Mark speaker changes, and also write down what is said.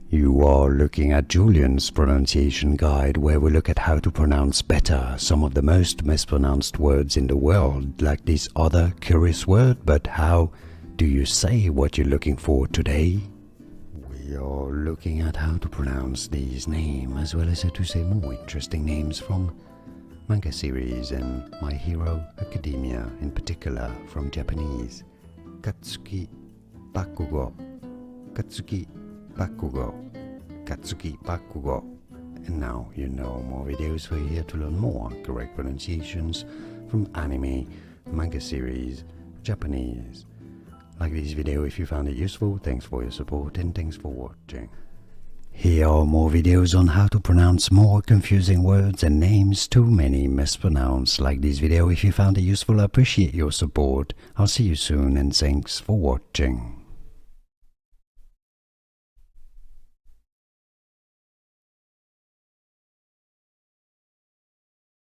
Speaker 1: You are looking at Julian's pronunciation guide, where we look at how to pronounce better some of the most mispronounced words in the world, like this other curious word. But how do you say what you're looking for today? We are looking at how to pronounce these names, as well as how to say more interesting names from manga series and My Hero Academia, in particular from Japanese. Katsuki Bakugo, Katsuki Bakugo, Katsuki Bakugo. And now you know more videos for you here to learn more correct pronunciations from anime, manga series, Japanese. Like this video if you found it useful. Thanks for your support and thanks for watching. Here are more videos on how to pronounce more confusing words and names too many mispronounced. Like this video if you found it useful. I appreciate your support. I'll see you soon and thanks for watching.